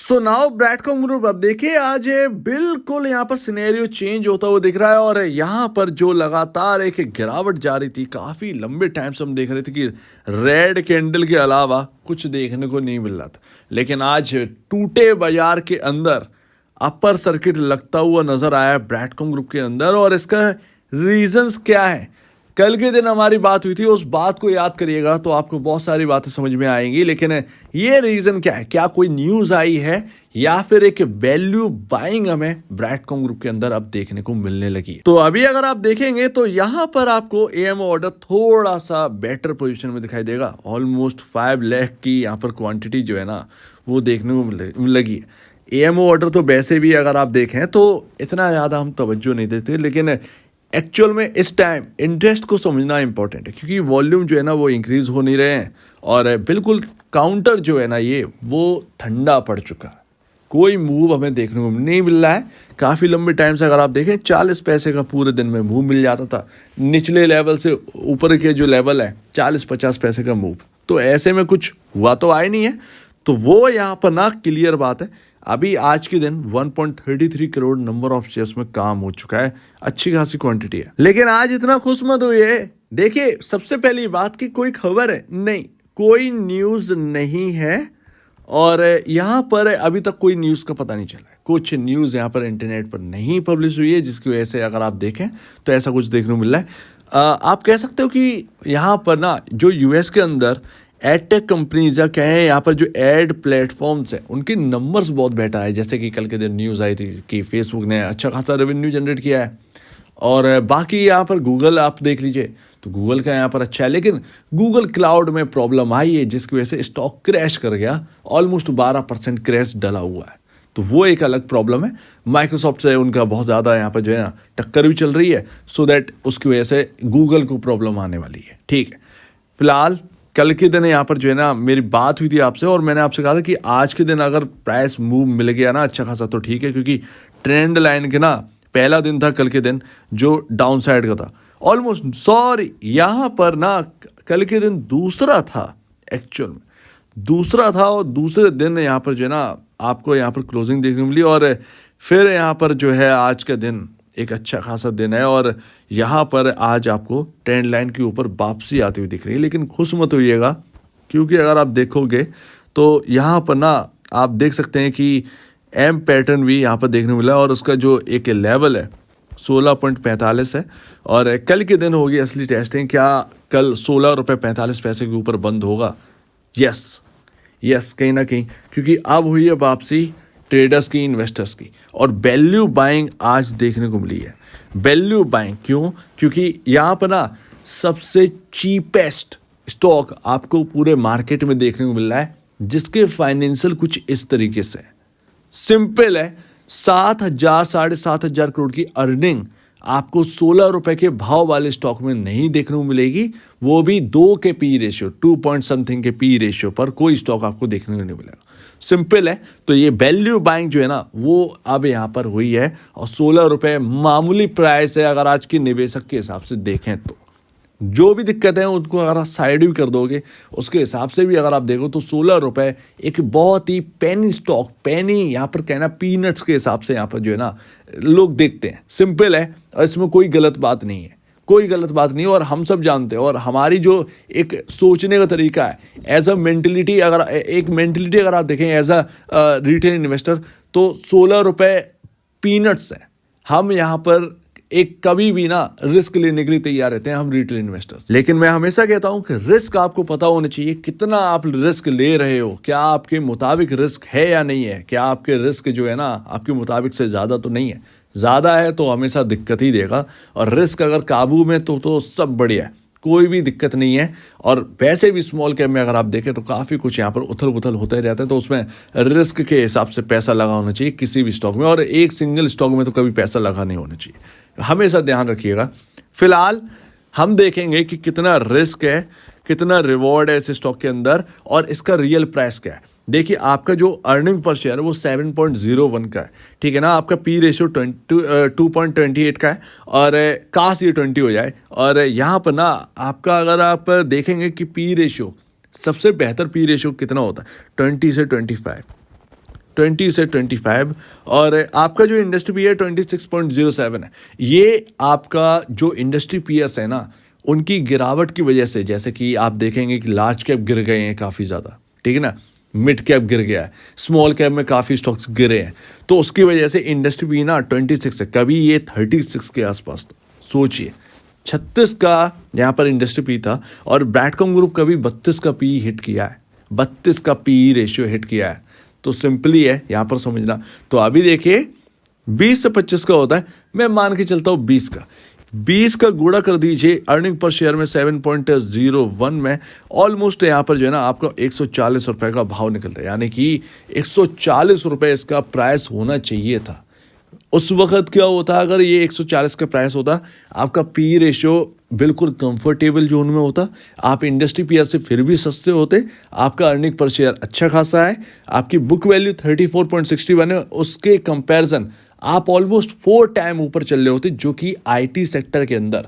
So now ब्रैडकॉम group, अब देखिए आज ये बिल्कुल यहाँ पर सिनेरियो चेंज होता हुआ दिख रहा है। और यहाँ पर जो लगातार एक गिरावट जा रही थी, काफ़ी लंबे टाइम से हम देख रहे थे कि रेड कैंडल के अलावा कुछ देखने को नहीं मिल रहा था, लेकिन आज टूटे बाजार के अंदर अपर सर्किट लगता हुआ नजर आया ब्रैडकॉम ग्रुप के अंदर। और इसका रीजंस क्या है, कल के दिन हमारी बात हुई थी, उस बात को याद करिएगा तो आपको बहुत सारी बातें समझ में आएंगी। लेकिन ये रीजन क्या है, क्या कोई न्यूज़ आई है या फिर एक वैल्यू बाइंग हमें ब्रैडकॉम ग्रुप के अंदर अब देखने को मिलने लगी है। तो अभी अगर आप देखेंगे तो यहाँ पर आपको एएमओ ऑर्डर थोड़ा सा बेटर पोजीशन में दिखाई देगा। ऑलमोस्ट 5 लाख की यहाँ पर क्वांटिटी जो है ना वो देखने को लगी है। एएमओ ऑर्डर तो वैसे भी अगर आप देखें तो इतना ज़्यादा हम तवज्जो नहीं देते, लेकिन एक्चुअल में इस टाइम इंटरेस्ट को समझना इंपॉर्टेंट है, क्योंकि वॉल्यूम जो है ना वो इंक्रीज हो नहीं रहे हैं और बिल्कुल काउंटर जो है ना ये वो ठंडा पड़ चुका है। कोई मूव हमें देखने को नहीं मिल रहा है। काफ़ी लंबे टाइम से अगर आप देखें 40 पैसे का पूरे दिन में मूव मिल जाता था, निचले लेवल से ऊपर के जो लेवल है 40-50 पैसे का मूव। तो ऐसे में कुछ हुआ तो आए नहीं है, तो वो यहाँ पर ना क्लियर बात है। अभी आज के दिन 1.33 करोड़ नंबर ऑफ शेयर्स में काम हो चुका है, अच्छी खासी क्वांटिटी है। लेकिन आज इतना खुश मत हुए। देखिए सबसे पहली बात कि कोई खबर है नहीं, कोई न्यूज़ नहीं है और यहाँ पर अभी तक कोई न्यूज़ का पता नहीं चला है। कुछ न्यूज़ यहाँ पर इंटरनेट पर नहीं पब्लिश हुई है, जिसकी वजह से अगर आप देखें तो ऐसा कुछ देखने को मिल रहा है। आप कह सकते हो कि यहाँ पर ना जो यूएस के अंदर एडटेक कंपनीज या कहें यहाँ पर जो एड प्लेटफॉर्म्स हैं उनके नंबर्स बहुत बेटर है। जैसे कि कल के दिन न्यूज़ आई थी कि फेसबुक ने अच्छा खासा रेवेन्यू जनरेट किया है, और बाकी यहाँ पर गूगल आप देख लीजिए तो गूगल का यहाँ पर अच्छा है, लेकिन गूगल क्लाउड में प्रॉब्लम आई है जिसकी वजह से स्टॉक क्रैश कर गया। ऑलमोस्ट 12% क्रैश डला हुआ है, तो वो एक अलग प्रॉब्लम है। माइक्रोसॉफ्ट से उनका बहुत ज़्यादा यहाँ पर जो है ना टक्कर भी चल रही है, सो दैट उसकी वजह से गूगल को प्रॉब्लम आने वाली है। ठीक है, फिलहाल कल के दिन यहाँ पर जो है ना मेरी बात हुई थी आपसे और मैंने आपसे कहा था कि आज के दिन अगर प्राइस मूव मिल गया ना अच्छा खासा तो ठीक है, क्योंकि ट्रेंड लाइन के ना पहला दिन था कल के दिन जो डाउन साइड का था। ऑलमोस्ट सॉरी यहाँ पर ना कल के दिन दूसरा था, एक्चुअल में दूसरा था, और दूसरे दिन यहाँ पर जो है ना आपको यहाँ पर क्लोजिंग देखने को मिली। और फिर यहाँ पर जो है आज का दिन एक अच्छा खासा दिन है और यहाँ पर आज आपको ट्रेंड लाइन के ऊपर वापसी आती हुई दिख रही है। लेकिन खुश मत होइएगा, क्योंकि अगर आप देखोगे तो यहाँ पर ना आप देख सकते हैं कि एम पैटर्न भी यहाँ पर देखने को मिला और उसका जो एक लेवल है 16.45 है। और कल के दिन होगी असली टेस्टिंग, क्या कल 16 रुपये 45 पैसे के ऊपर बंद होगा? यस कहीं ना कहीं, क्योंकि अब हुई है वापसी ट्रेडर्स की, इन्वेस्टर्स की, और वैल्यू बाइंग आज देखने को मिली है। वैल्यू बाइंग क्यों? क्योंकि यहाँ पर ना सबसे चीपेस्ट स्टॉक आपको पूरे मार्केट में देखने को मिल रहा है, जिसके फाइनेंशियल कुछ इस तरीके से है। सिंपल है, 7,000-7,500 करोड़ की अर्निंग आपको 16 रुपए के भाव वाले स्टॉक में नहीं देखने को मिलेगी, वो भी 2 के पी रेशियो, 2 पॉइंट समथिंग के पी रेशियो पर कोई स्टॉक आपको देखने को नहीं मिलेगा। सिंपल है, तो ये वैल्यू बाइंग जो है ना वो अब यहाँ पर हुई है और 16 रुपये मामूली प्राइस है अगर आज के निवेशक के हिसाब से देखें तो। जो भी दिक्कत है उनको अगर आप साइड भी कर दोगे उसके हिसाब से भी अगर आप देखो तो 16 रुपये एक बहुत ही पेनी स्टॉक, पेनी यहाँ पर कहना पीनट्स के हिसाब से यहाँ पर जो है ना लोग देखते हैं। सिंपल है, और इसमें कोई गलत बात नहीं है, कोई गलत बात नहीं है, और हम सब जानते हैं। और हमारी जो एक सोचने का तरीका है एज अ मेंटलिटी, अगर एक मेंटलिटी अगर आप देखें एज अ रिटेल इन्वेस्टर, तो 16 रुपये पीनट्स है। हम यहाँ पर एक कभी भी ना रिस्क लेने के लिए तैयार रहते हैं हम रिटेल इन्वेस्टर्स। लेकिन मैं हमेशा कहता हूं कि रिस्क आपको पता होना चाहिए, कितना आप रिस्क ले रहे हो, क्या आपके मुताबिक रिस्क है या नहीं है, क्या आपके रिस्क जो है ना आपके मुताबिक से ज़्यादा तो नहीं है। ज़्यादा है तो हमेशा दिक्कत ही देगा, और रिस्क अगर काबू में तो सब बढ़िया है, कोई भी दिक्कत नहीं है। और वैसे भी स्मॉल कैप में अगर आप देखें तो काफ़ी कुछ यहाँ पर उथल पुथल होता ही रहता है, तो उसमें रिस्क के हिसाब से पैसा लगा होना चाहिए किसी भी स्टॉक में, और एक सिंगल स्टॉक में तो कभी पैसा लगा नहीं होना चाहिए, हमेशा ध्यान रखिएगा। फिलहाल हम देखेंगे कि कितना रिस्क है, कितना रिवॉर्ड है इस स्टॉक के अंदर, और इसका रियल प्राइस क्या है। देखिए आपका जो अर्निंग पर शेयर है वो 7.01 का है, ठीक है ना। आपका पी रेशियो 2.28 का है, और काश ये 20 हो जाए। और यहाँ पर ना आपका अगर आप देखेंगे कि पी रेशियो, सबसे बेहतर पी रेशियो कितना होता है 20 से 25, 20 से 25, और आपका जो इंडस्ट्री पी है 26.07 है। ये आपका जो इंडस्ट्री पीएस है ना, उनकी गिरावट की वजह से, जैसे कि आप देखेंगे कि लार्ज कैप गिर गए हैं काफ़ी ज़्यादा, ठीक है ना, मिड कैप गिर गया है, स्मॉल कैप में काफ़ी स्टॉक्स गिरे हैं, तो उसकी वजह से इंडस्ट्री पी ना 26 है, कभी ये 36 के आसपास था। सोचिए 36 का यहाँ पर इंडस्ट्री पी था, और ब्रैडकॉम ग्रुप कभी 32 का पी हिट किया है, 32 का पी रेशियो हिट किया है। तो सिंपली है यहाँ पर समझना। तो अभी देखिए 20 से 25 का होता है, मैं मान के चलता हूँ 20 का गुणा कर दीजिए, अर्निंग पर शेयर में 7.01 में ऑलमोस्ट यहाँ पर जो है ना आपका 140 रुपये का भाव निकलता है, यानी कि 140 रुपये इसका प्राइस होना चाहिए था। उस वक्त क्या होता अगर ये 140 का प्राइस होता, आपका पी रेशियो बिल्कुल कंफर्टेबल जोन में होता, आप इंडस्ट्री पीआर से फिर भी सस्ते होते, आपका अर्निंग पर शेयर अच्छा खासा है, आपकी बुक वैल्यू 34.61 है, उसके कंपैरिजन आप ऑलमोस्ट 4 टाइम ऊपर चल रहे होते, जो कि आईटी सेक्टर के अंदर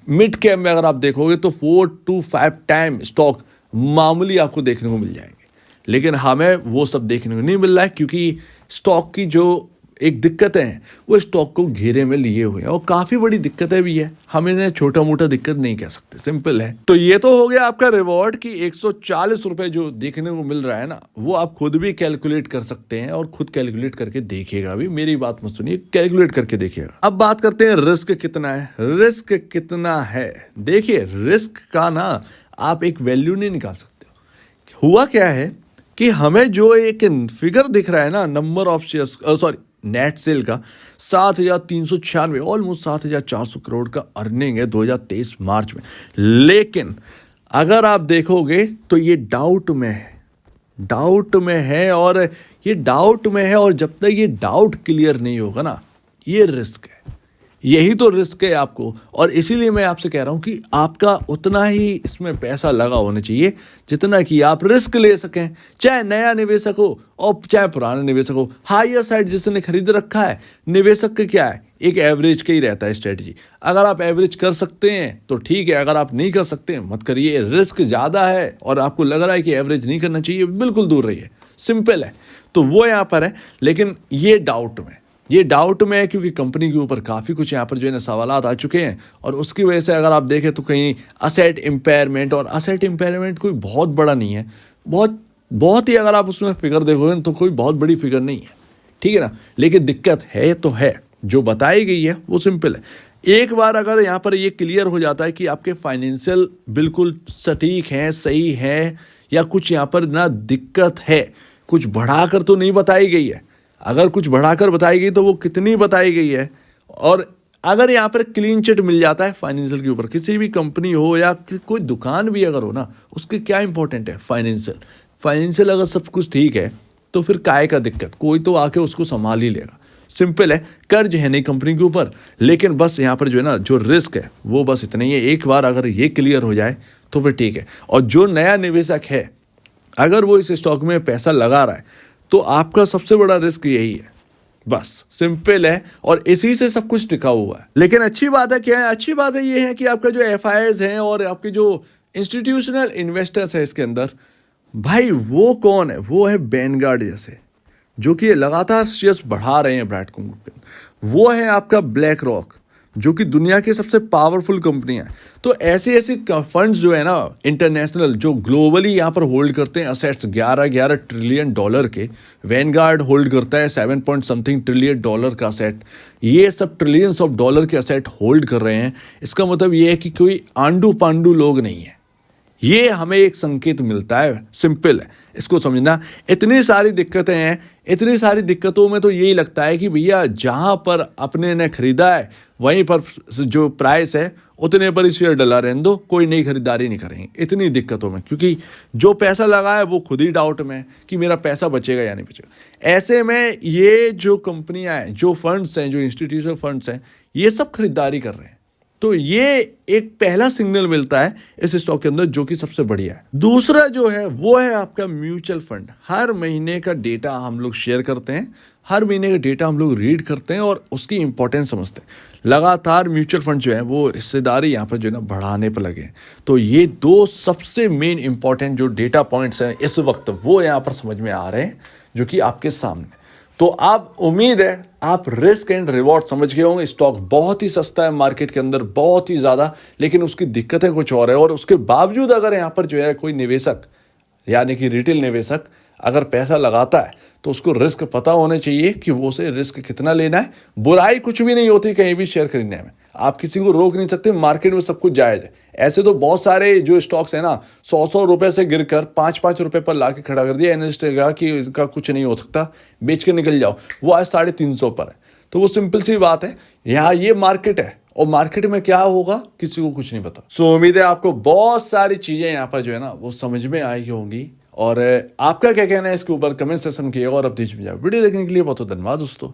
मिड कैप में अगर आप देखोगे तो 4 to 5 टाइम स्टॉक मामूली आपको देखने को मिल जाएंगे। लेकिन हमें वो सब देखने को नहीं मिल रहा है, क्योंकि स्टॉक की जो एक दिक्कतें हैं वो स्टॉक को घेरे में लिए हुए हैं, और काफ़ी बड़ी दिक्कतें भी है, हम इन्हें छोटा मोटा दिक्कत नहीं कह सकते, सिंपल है। तो ये तो हो गया आपका रिवॉर्ड कि 140 रुपये जो देखने को मिल रहा है ना, वो आप खुद भी कैलकुलेट कर सकते हैं, और खुद कैलकुलेट करके देखिएगा भी, मेरी बात मत सुनिए, कैलकुलेट करके देखिएगा। अब बात करते हैं रिस्क कितना है। रिस्क कितना है, देखिए रिस्क का ना आप एक वैल्यू नहीं निकाल सकते। हुआ क्या है कि हमें जो एक फिगर दिख रहा है ना, number of shares, sorry net cell का 7,396, ऑलमोस्ट 7,400 करोड़ का अर्निंग है 2023 मार्च में। लेकिन अगर आप देखोगे तो ये डाउट में है, और ये डाउट में है, और जब तक ये डाउट क्लियर नहीं होगा ना, ये रिस्क है, यही तो रिस्क है आपको। और इसीलिए मैं आपसे कह रहा हूं कि आपका उतना ही इसमें पैसा लगा होना चाहिए जितना कि आप रिस्क ले सकें, चाहे नया निवेशक हो और चाहे पुराना निवेशक हो। हायर साइड जिसने खरीद रखा है, निवेशक का क्या है, एक एवरेज का ही रहता है स्ट्रेटजी। अगर आप एवरेज कर सकते हैं तो ठीक है, अगर आप नहीं कर सकते मत करिए। रिस्क ज़्यादा है और आपको लग रहा है कि एवरेज नहीं करना चाहिए, बिल्कुल दूर रहिए, सिंपल है। तो वो यहाँ पर है, लेकिन ये डाउट में है क्योंकि कंपनी के ऊपर काफ़ी कुछ यहाँ पर जो है ना सवालात आ चुके हैं, और उसकी वजह से अगर आप देखें तो कहीं असेट इम्पेयरमेंट, और असेट इम्पेयरमेंट कोई बहुत बड़ा नहीं है, बहुत ही अगर आप उसमें फिगर देखोगे तो कोई बहुत बड़ी फिगर नहीं है, ठीक है ना। लेकिन दिक्कत है तो है, जो बताई गई है वो सिंपल है। एक बार अगर यहाँ पर ये क्लियर हो जाता है कि आपके फाइनेंशियल बिल्कुल सटीक हैं, सही हैं, या कुछ यहाँ पर ना दिक्कत है, कुछ बढ़ाकर तो नहीं बताई गई है। अगर कुछ बढ़ाकर बताई गई तो वो कितनी बताई गई है, और अगर यहाँ पर क्लीन चिट मिल जाता है फाइनेंशियल के ऊपर, किसी भी कंपनी हो या कोई दुकान भी अगर हो ना, उसके क्या इंपॉर्टेंट है, फाइनेंशियल अगर सब कुछ ठीक है तो फिर काय का दिक्कत, कोई तो आके उसको संभाल ही लेगा, सिंपल है। कर्ज है नहीं कंपनी के ऊपर, लेकिन बस यहाँ पर जो है ना जो रिस्क है वो बस इतना ही है। एक बार अगर ये क्लियर हो जाए तो फिर ठीक है। और जो नया निवेशक है अगर वो इस स्टॉक में पैसा लगा रहा है तो आपका सबसे बड़ा रिस्क यही है, बस सिंपल है, और इसी से सब कुछ टिका हुआ है। लेकिन अच्छी बात है क्या है, अच्छी बात है ये है कि आपका जो एफआईआईज हैं और आपके जो इंस्टीट्यूशनल इन्वेस्टर्स है इसके अंदर, भाई वो कौन है, वो है वैनगार्ड जैसे, जो कि लगातार शेयर्स बढ़ा रहे हैं ब्रैडकॉम ग्रुप के। वो है आपका ब्लैक रॉक, जो कि दुनिया की सबसे पावरफुल कंपनी है। तो ऐसे फंड्स जो है ना इंटरनेशनल, जो ग्लोबली यहाँ पर होल्ड करते हैं असेट्स 11 ट्रिलियन डॉलर के, वैनगार्ड होल्ड करता है 7 पॉइंट समथिंग ट्रिलियन डॉलर का असेट। ये सब ट्रिलियंस ऑफ डॉलर के असेट होल्ड कर रहे हैं। इसका मतलब ये है कि कोई आंडू पांडू लोग नहीं है। ये हमें एक संकेत मिलता है, सिंपल है, इसको समझना। इतनी सारी दिक्कतें हैं, इतनी सारी दिक्कतों में तो यही लगता है कि भैया जहाँ पर अपने ने खरीदा है वहीं पर जो प्राइस है उतने पर ही शेयर डला रहने दो, कोई नई खरीदारी नहीं करेंगे इतनी दिक्कतों में, क्योंकि जो पैसा लगा है वो खुद ही डाउट में है कि मेरा पैसा बचेगा या नहीं बचेगा। ऐसे में ये जो कंपनियां हैं, जो फंड्स हैं, जो इंस्टीट्यूशनल फंड्स हैं, ये सब खरीदारी कर रहे हैं। तो ये एक पहला सिग्नल मिलता है इस स्टॉक के अंदर, जो कि सबसे बढ़िया है। दूसरा जो है वो है आपका म्यूचुअल फंड। हर महीने का डेटा हम लोग शेयर करते हैं, हर महीने का डेटा हम लोग रीड करते हैं और उसकी इंपॉर्टेंस समझते हैं। लगातार म्यूचुअल फंड जो है वो हिस्सेदारी यहाँ पर जो है ना बढ़ाने पर लगे हैं। तो ये दो सबसे मेन इंपॉर्टेंट जो डेटा पॉइंट्स हैं इस वक्त वो यहाँ पर समझ में आ रहे हैं, जो कि आपके सामने। तो आप उम्मीद है आप रिस्क एंड रिवॉर्ड समझ गए होंगे। स्टॉक बहुत ही सस्ता है मार्केट के अंदर, बहुत ही ज़्यादा, लेकिन उसकी दिक्कतें कुछ और है। और उसके बावजूद अगर यहाँ पर जो है कोई निवेशक यानी कि रिटेल निवेशक अगर पैसा लगाता है तो उसको रिस्क पता होना चाहिए कि वो उसे रिस्क कितना लेना है। बुराई कुछ भी नहीं होती कहीं भी शेयर खरीदने में, आप किसी को रोक नहीं सकते, मार्केट में सब कुछ जायज़ है। ऐसे तो बहुत सारे जो स्टॉक्स है ना 100 रुपए से गिरकर 5 रुपए पर ला के खड़ा कर दिया, एनालिस्ट ने कहा कि इसका कुछ नहीं हो सकता, बेच के निकल जाओ, वो आज 350 पर है। तो वो सिंपल सी बात है, यहाँ ये मार्केट है और मार्केट में क्या होगा किसी को कुछ नहीं पता। सो उम्मीद है आपको बहुत सारी चीजें यहाँ पर जो है ना वो समझ में आई होंगी। और आपका क्या कहना है इसके ऊपर कमेंट सेक्शन में किया और अब दीजिए वीडियो देखने के लिए बहुत धन्यवाद दोस्तों।